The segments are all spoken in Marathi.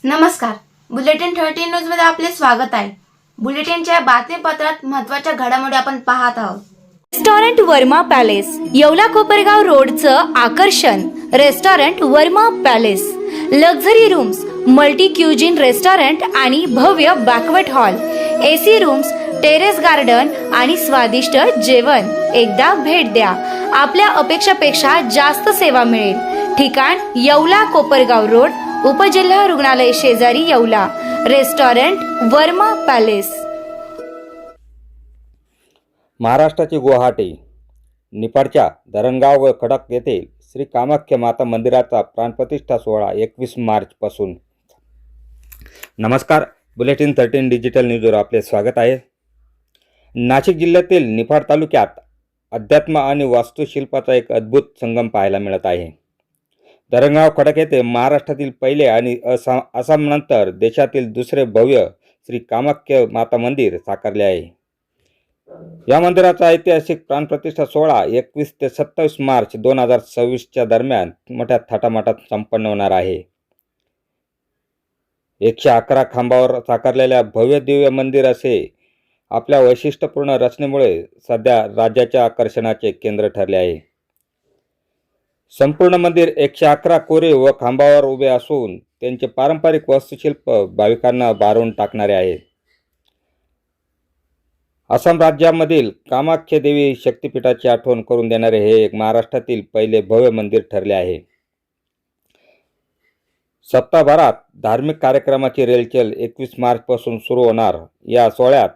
नमस्कार. बुलेटिन 13 न्यूज मध्ये आपले स्वागत आहे. बुलेटिनच्या बातमीपत्रात महत्त्वाच्या घडामोडी आपण पाहत आहोत. रेस्टॉरंट वर्मा पॅलेस, येवला कोपरगाव रोडचं आकर्षण. Restaurant Verma palace, luxury rooms, multi cuisine restaurant आणि भव्य banquet hall, AC rooms, terrace garden आणि स्वादिष्ट जेवण. एकदा भेट द्या. आपल्या अपेक्षापेक्षा जास्त सेवा मिळेल. ठिकाण येवला कोपरगाव रोड, उपजिल्हा रुग्णालय शेजारी येवला. Restaurant Verma palace. महाराष्ट्राची गुवाहाटी निफाडच्या धरणगाव व खडक येथे श्री कामाख्या माता मंदिराचा प्राणप्रतिष्ठा सोहळा 21 मार्चपासून. नमस्कार. बुलेटिन 13 डिजिटल न्यूजवर आपले स्वागत आहे. नाशिक जिल्ह्यातील निफाड तालुक्यात अध्यात्म आणि वास्तुशिल्पाचा एक अद्भुत संगम पाहायला मिळत आहे. धरणगाव खडक येथे महाराष्ट्रातील पहिले आणि आसामनंतर देशातील दुसरे भव्य श्री कामाख्या माता मंदिर साकारले आहे. या मंदिराचा ऐतिहासिक प्राणप्रतिष्ठा सोहळा 21 ते 27 मार्च 2026 दरम्यान मोठ्या थाटामाटात संपन्न होणार आहे. 111 खांबावर साकारलेल्या भव्य दिव्य मंदिर असे आपल्या वैशिष्ट्यपूर्ण रचनेमुळे सध्या राज्याच्या आकर्षणाचे केंद्र ठरले आहे. संपूर्ण मंदिर 111 कोरे व खांबावर उभे असून त्यांचे पारंपरिक वास्तुशिल्प भाविकांना भारावून टाकणारे आहे. आसाम राज्यामधील कामाख्या देवी शक्तिपीठाची आठवण करून देणारे हे एक महाराष्ट्रातील पहिले भव्य मंदिर ठरले आहे. सप्ताहभरात धार्मिक कार्यक्रमाची रेलचेल 21 मार्चपासून सुरू होणार. या सोहळ्यात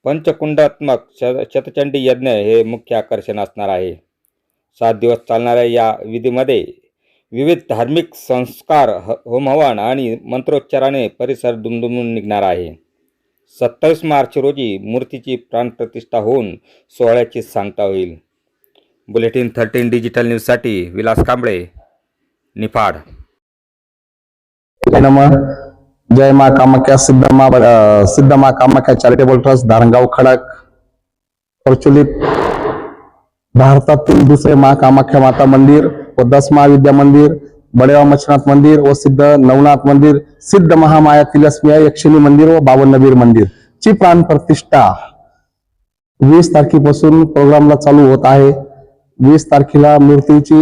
पंचकुंडात्मक शतचंडी यज्ञ हे मुख्य आकर्षण असणार आहे. 7 दिवस चालणाऱ्या या विधीमध्ये विविध धार्मिक संस्कार, होमहवन आणि मंत्रोच्चाराने परिसर दुमदुमून निघणार आहे. 27 मार्च रोजी मूर्तीची प्राणप्रतिष्ठा होऊन सोहळ्याची सांगता होईल. बुलेटिन 13 डिजिटल न्यूजसाठी विलास कांबळे, निफाड. जय मा कामाख्या सिद्ध मा कामाख्या चॅरिटेबल ट्रस्ट धरणगाव खडक प्रचलित भारतातील दुसरे मा कामाख्या माता मंदिर व 10 महाविद्या मंदिर, बडेवा मच्छनाथ मंदिर व सिद्ध नवनाथ मंदिर, सिद्ध महामाया तिलस्मिया यक्षिणी मंदिर व 52 वीर मंदिर ची प्राण प्रतिष्ठा 20 तारखेपासून प्रोग्रामला चालू होत आहे. 20 तारखेला मूर्तींची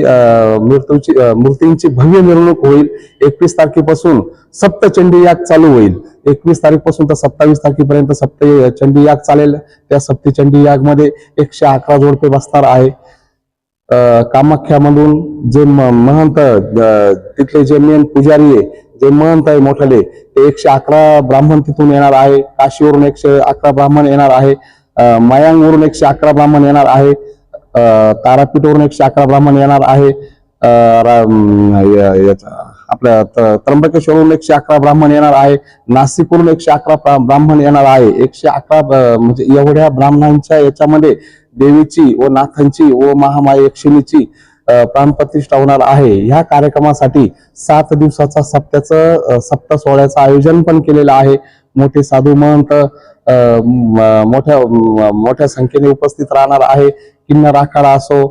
भव्य मिरवणूक होईल. 21 तारखेपासून सप्तचंडी याग चालू होईल. 21 तारखेपासून तर 27 तारखेपर्यंत सप्तचंडी याग चालेल. त्या सप्तचंडी याग मध्ये 111 जोडपे बसणार आहे. कामाख्यामधून जे महंत, तिथले जे मेन पुजारी आहे, जे महंत आहे मोठले, ते 111 ब्राह्मण तिथून येणार आहे. काशीवरून 111 ब्राह्मण येणार आहे. मयांगवरून 111 ब्राह्मण येणार आहे. तारापीठवरून 111 ब्राह्मण येणार आहे. आपल्या त्र्यंबकेश्वरवरून 111 ब्राह्मण येणार आहे. नाशिकवरून 111 ब्राह्मण येणार आहे. 111 म्हणजे एवढ्या ब्राह्मणांच्या याच्यामध्ये देवीची व नाथांची व महामाया यक्षिणीची प्राणप्रतिष्ठा होणार आहे. ह्या कार्यक्रमासाठी 7 दिवसाचा सप्ताह सोहळ्याचं आयोजन पण केलेलं आहे. मोठे साधू महंत मोठ्या संख्येने उपस्थित राहणार आहे. किन्नर आखाडा असो,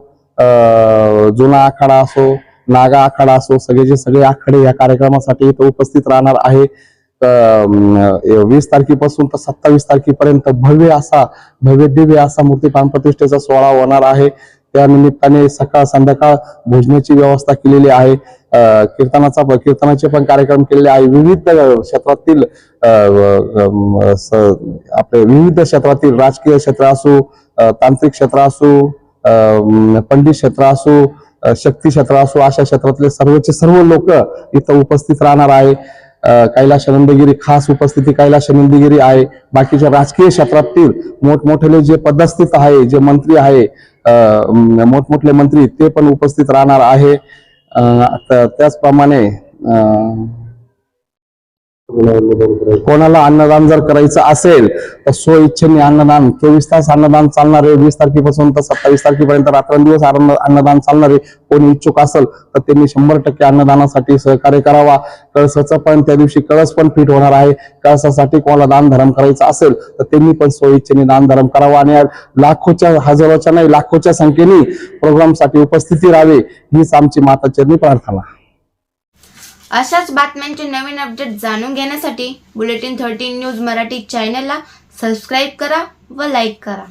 जुना आखाडा असो, नागा आखाडा असो, सगळे आखाडे या कार्यक्रमासाठी इथं उपस्थित राहणार आहे. 20 तारखेपासून तर 27 तारखेपर्यंत भव्य दिव्य असा मूर्ती प्राणप्रतिष्ठेचा सोहळा होणार आहे. त्या निमित्ताने सकाळ संध्याकाळ भोजनाची व्यवस्था केलेली आहे. कीर्तनाचे पण कार्यक्रम केलेले आहे. विविध क्षेत्रातील राजकीय क्षेत्र असो, तांत्रिक क्षेत्र असो, पंडित क्षेत्र असो, शक्ती क्षेत्र असो, अशा क्षेत्रातले सर्व लोक इथं उपस्थित राहणार आहे. कैलासानंदगिरी खास उपस्थिती कैलासानंदगिरी आहे. बाकीच्या राजकीय क्षेत्रातील मोठमोठे जे पदस्थित आहे, जे मंत्री आहे, मोठमोठे मंत्री, ते पण उपस्थित राहणार आहे. त्याचप्रमाणे कोणाला अन्नदान जर करायचं असेल तर स्वइच्छेने अन्नदान 24 तास अन्नदान चालणार आहे. 20 तारखेपासून तर 27 तारखेपर्यंत रात्रंदिवस अन्नदान चालणार आहे. कोणी इच्छुक असेल तर त्यांनी 100% अन्नदानासाठी सहकार्य करावा. कळसाचं पण त्या दिवशी कळस पण फिट होणार आहे. कळसासाठी कोणाला दान धर्म करायचं असेल तर त्यांनी पण स्वइच्छेने दान धर्म करावा आणि हजारोच्या नाही लाखोच्या संख्येने प्रोग्राम साठी उपस्थिती राहावी हीच आमची माताचरणी प्रार्थना. अशाच बातम्यांचे नवीन अपडेट जाणून घेण्यासाठी बुलेटिन 13 न्यूज मराठी चॅनलला सबस्क्राईब करा व लाईक करा.